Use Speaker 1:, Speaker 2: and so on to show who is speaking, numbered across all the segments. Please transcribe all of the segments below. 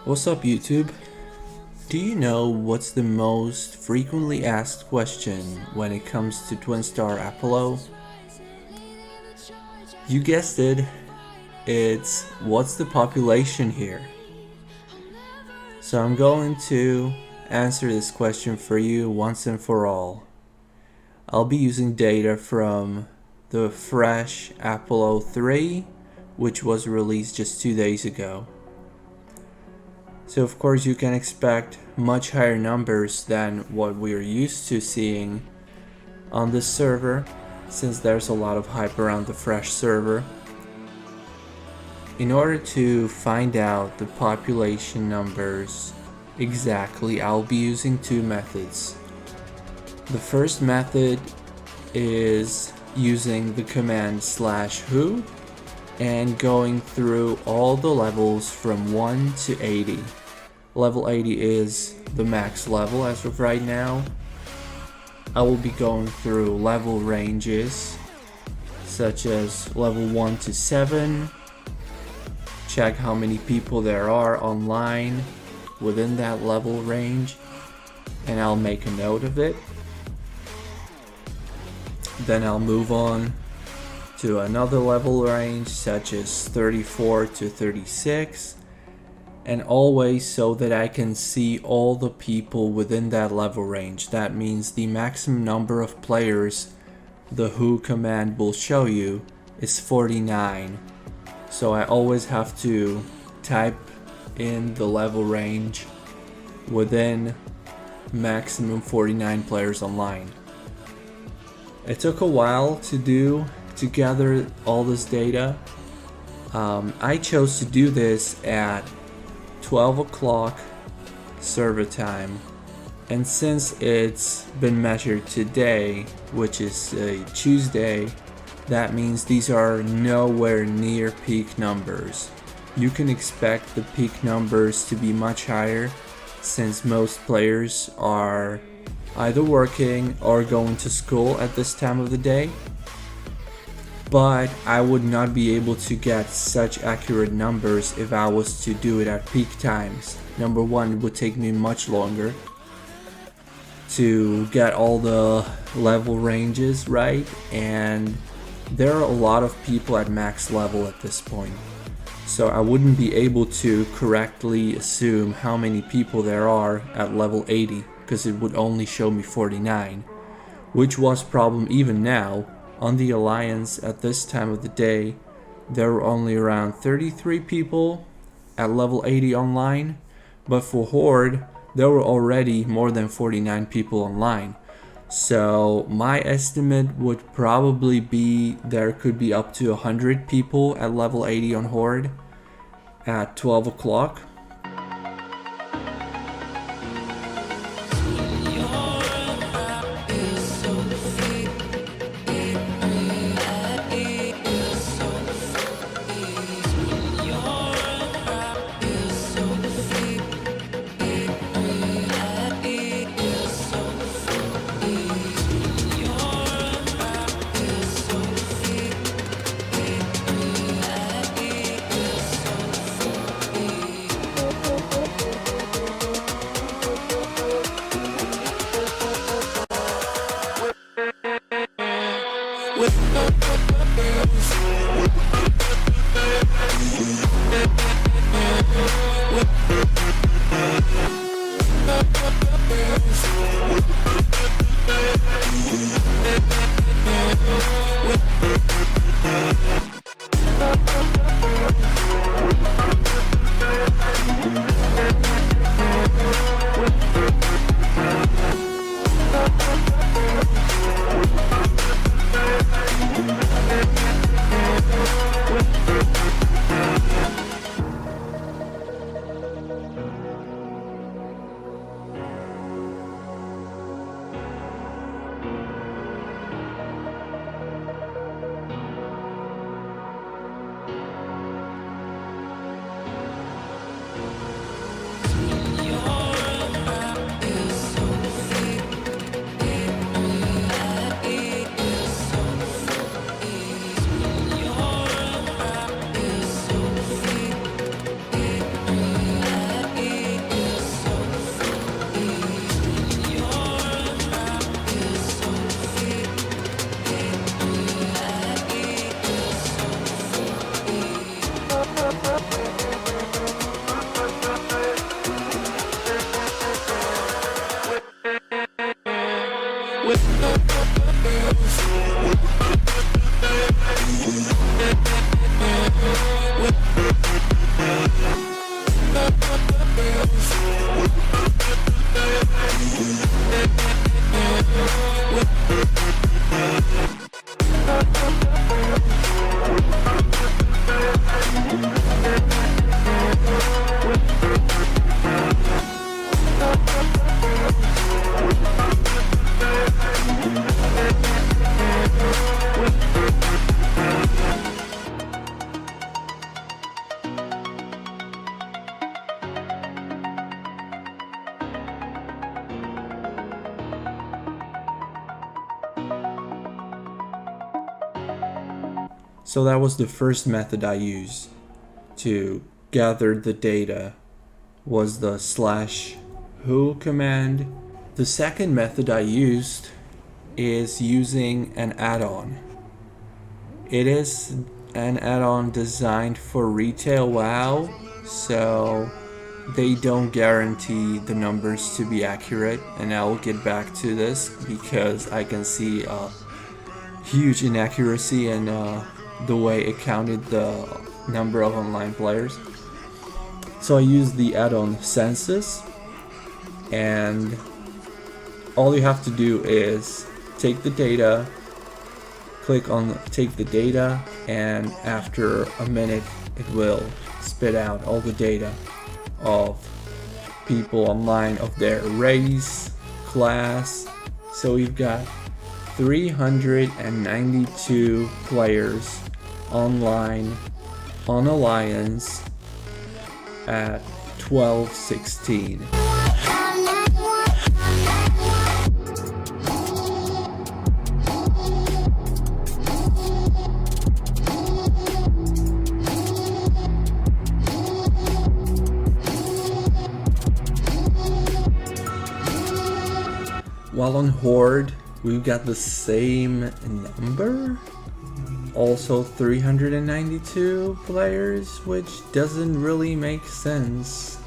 Speaker 1: What's up, YouTube? Do you know what's the most frequently asked question when it comes to Twin Star Apollo? You guessed it, it's what's the population here? So I'm going to answer this question for you once and for all. I'll be using data from the fresh Apollo 3, which was released just 2 days ago. So of course you can expect much higher numbers than what we're used to seeing on this server, since there's a lot of hype around the fresh server. In order to find out the population numbers exactly, I'll be using two methods. The first method is using the command /who and going through all the levels from 1 to 80. Level 80 is the max level as of right now. I will be going through level ranges such as level 1 to 7, check how many people there are online within that level range, and I'll make a note of it. Then I'll move on to another level range such as 34 to 36, and always so that I can see all the people within that level range. That means the maximum number of players the who command will show you is 49. So I always have to type in the level range within maximum 49 players online. It took a while to gather all this data. I chose to do this at 12 o'clock server time, and since it's been measured today, which is Tuesday, that means these are nowhere near peak numbers. You can expect the peak numbers to be much higher, since most players are either working or going to school at this time of the day. But I would not be able to get such accurate numbers if I was to do it at peak times. Number one, it would take me much longer to get all the level ranges right, and there are a lot of people at max level at this point. So I wouldn't be able to correctly assume how many people there are at level 80, because it would only show me 49, which was a problem even now. On the Alliance at this time of the day, there were only around 33 people at level 80 online, but for Horde, there were already more than 49 people online. So my estimate would probably be there could be up to 100 people at level 80 on Horde at 12 o'clock. So that was the first method I used to gather the data, was the /who command. The second method I used is using an add-on. It is an add-on designed for retail WoW, so they don't guarantee the numbers to be accurate, and I will get back to this because I can see a huge inaccuracy in the way it counted the number of online players. So I use the add-on census, and all you have to do is take the data, click on take the data, and after a minute it will spit out all the data of people online, of their race, class. So we've got 392 players online on Alliance at 12:16. While on Horde, we've got the same number, also 392 players, which doesn't really make sense.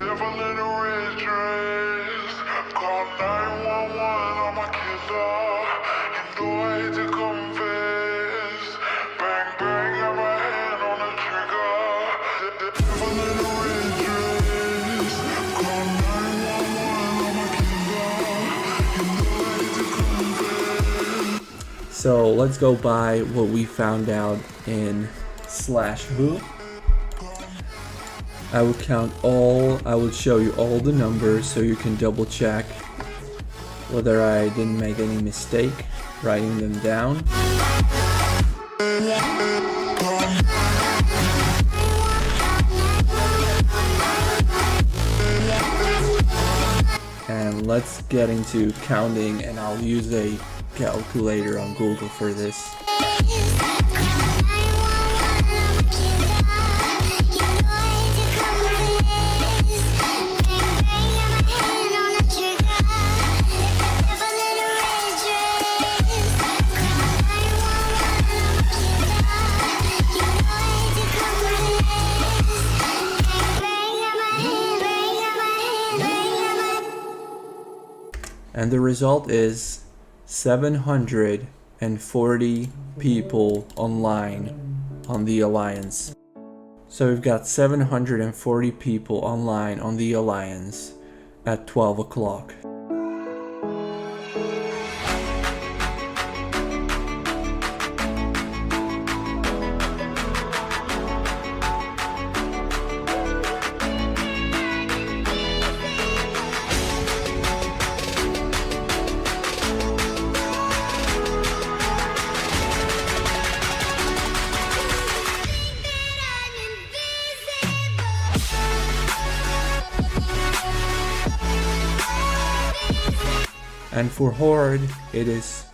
Speaker 1: So let's go by what we found out in /who. I would I would show you all the numbers so you can double check whether I didn't make any mistake writing them down. And let's get into counting, and I'll use a calculator on Google for this. And the result is 740 people online on the Alliance. So we've got 740 people online on the Alliance at 12 o'clock. And for Horde, it is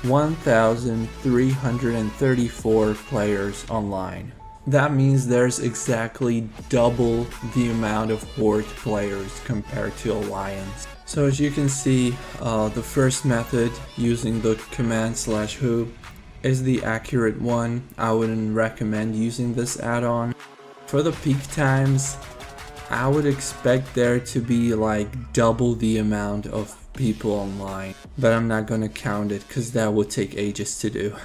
Speaker 1: 1,334 players online. That means there's exactly double the amount of Horde players compared to Alliance. So as you can see, the first method, using the command /who, is the accurate one. I wouldn't recommend using this add-on. For the peak times, I would expect there to be like double the amount of people online, but I'm not gonna count it because that would take ages to do.